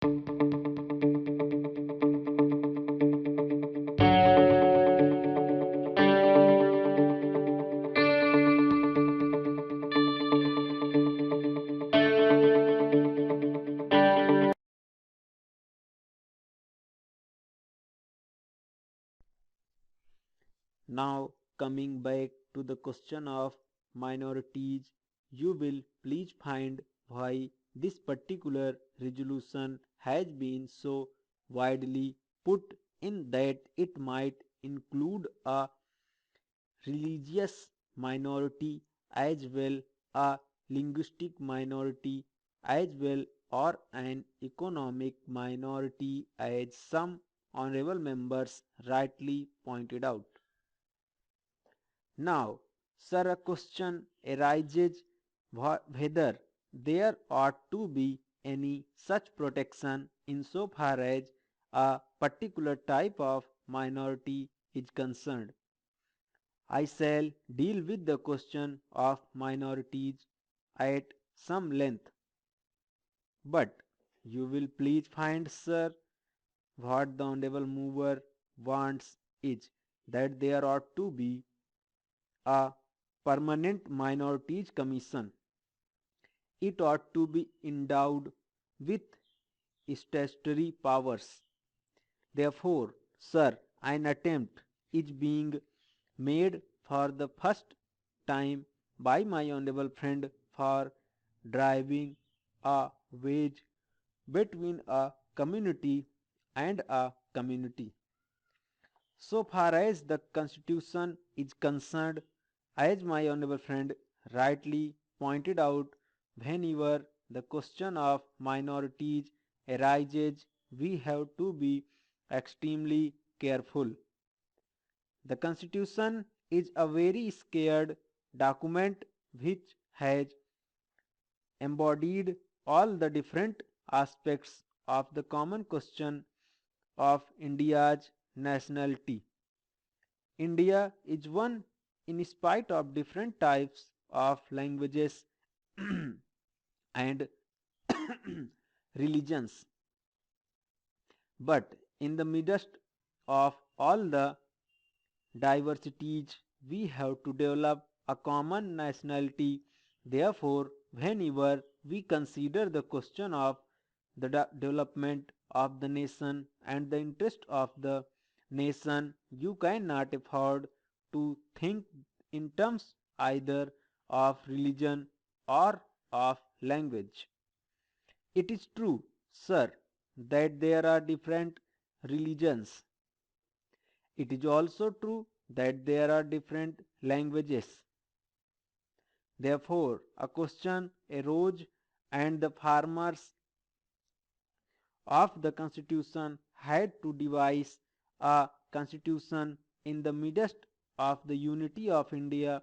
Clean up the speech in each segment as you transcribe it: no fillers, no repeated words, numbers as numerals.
Now, coming back to the question of minorities, you will please find why this particular resolution has been so widely put in that it might include a religious minority as well, a linguistic minority as well, or an economic minority, as some honorable members rightly pointed out. Now, sir, a question arises whether there ought to be any such protection insofar as a particular type of minority is concerned. I shall deal with the question of minorities at some length, but you will please find, sir, what the honorable mover wants is that there ought to be a permanent minorities commission. It ought to be endowed with statutory powers. Therefore, sir, an attempt is being made for the first time by my honorable friend for driving a wedge between a community and a community. So far as the Constitution is concerned, as my honorable friend rightly pointed out, whenever the question of minorities arises, we have to be extremely careful. The Constitution is a very scared document which has embodied all the different aspects of the common question of India's nationality. India is one in spite of different types of languages and religions. But in the midst of all the diversities, we have to develop a common nationality. Therefore, whenever we consider the question of the development of the nation and the interest of the nation, you cannot afford to think in terms either of religion or of language. It is true, sir, that there are different religions. It is also true that there are different languages. Therefore, a question arose and the farmers of the constitution had to devise a constitution in the midst of the unity of India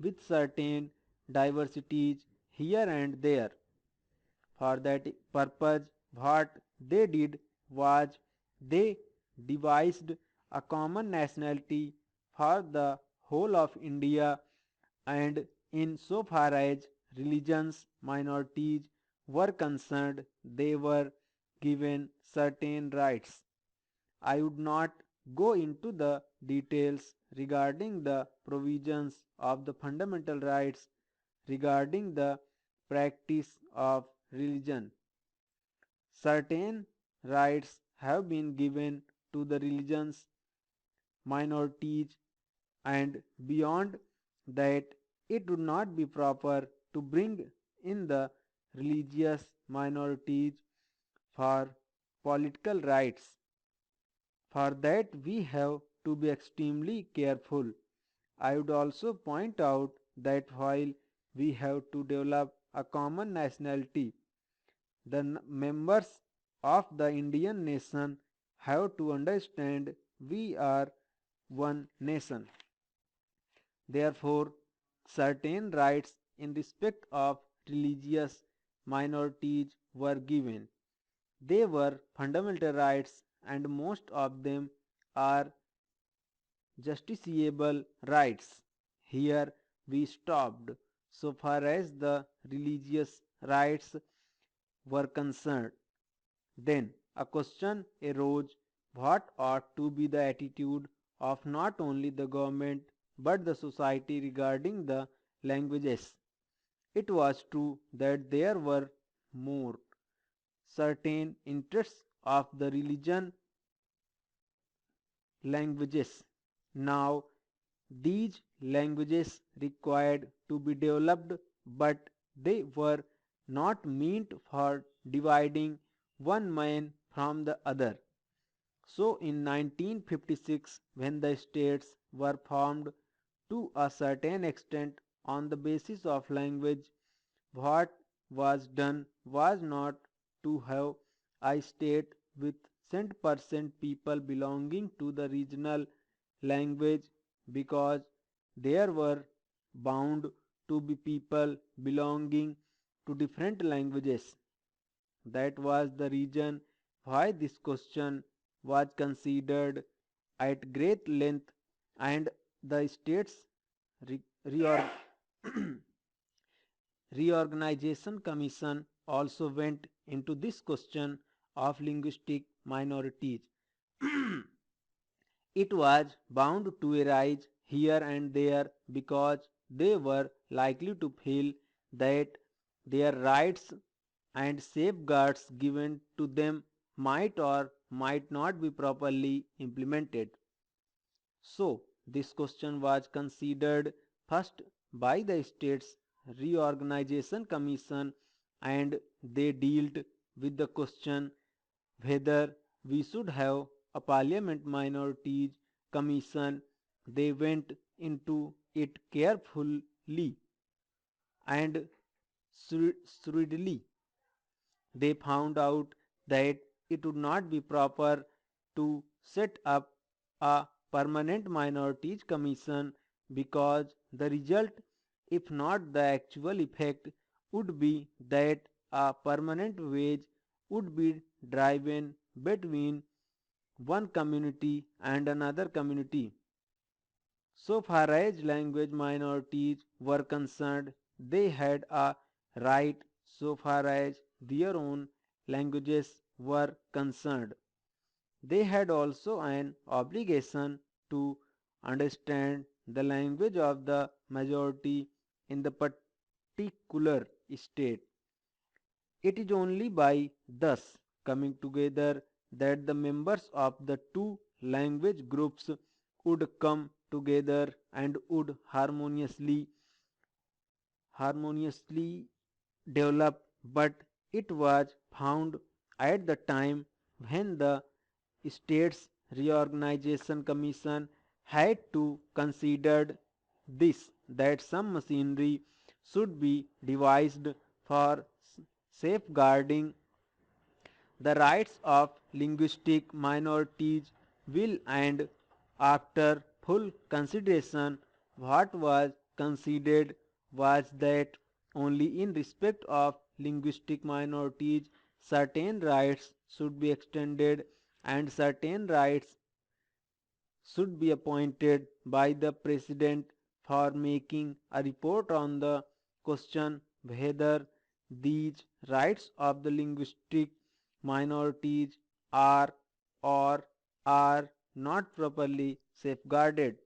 with certain diversities here and there. For that purpose, what they did was they devised a common nationality for the whole of India, and in so far as religions minorities were concerned, they were given certain rights. I would not go into the details regarding the provisions of the fundamental rights regarding the practice of religion. Certain rights have been given to the religions minorities, and beyond that, it would not be proper to bring in the religious minorities for political rights. For that, we have to be extremely careful. I would also point out that while we have to develop a common nationality, the members of the Indian nation have to understand we are one nation. Therefore, certain rights in respect of religious minorities were given. They were fundamental rights, and most of them are justiciable rights. Here we stopped so far as the religious rights were concerned. Then a question arose: what ought to be the attitude of not only the government but the society regarding the languages? It was true that there were more certain interests of the religion languages. Now, these languages required to be developed, but they were not meant for dividing one man from the other. So, in 1956, when the states were formed to a certain extent on the basis of language, what was done was not to have a state with 100% people belonging to the regional language, because there were bound to be people belonging to different languages. That was the reason why this question was considered at great length, and the states re- reorg- reorganization commission also went into this question of linguistic minorities. It was bound to arise here and there because they were likely to feel that their rights and safeguards given to them might or might not be properly implemented. So, this question was considered first by the States Reorganization Commission, and they dealt with the question whether we should have a Parliament Minorities Commission. They went into it carefully and shrewdly. They found out that it would not be proper to set up a permanent minorities commission, because the result, if not the actual effect, would be that a permanent wage would be driven between one community and another community. So far as language minorities were concerned, they had a right so far as their own languages were concerned. They had also an obligation to understand the language of the majority in the particular state. It is only by thus coming together that the members of the two language groups would come together and would harmoniously develop. But it was found at the time when the States Reorganization Commission had to consider this, that some machinery should be devised for safeguarding the rights of linguistic minorities will, and after full consideration, what was considered was that only in respect of linguistic minorities certain rights should be extended, and certain rights should be appointed by the president for making a report on the question whether these rights of the linguistic minorities are or are not properly safeguarded.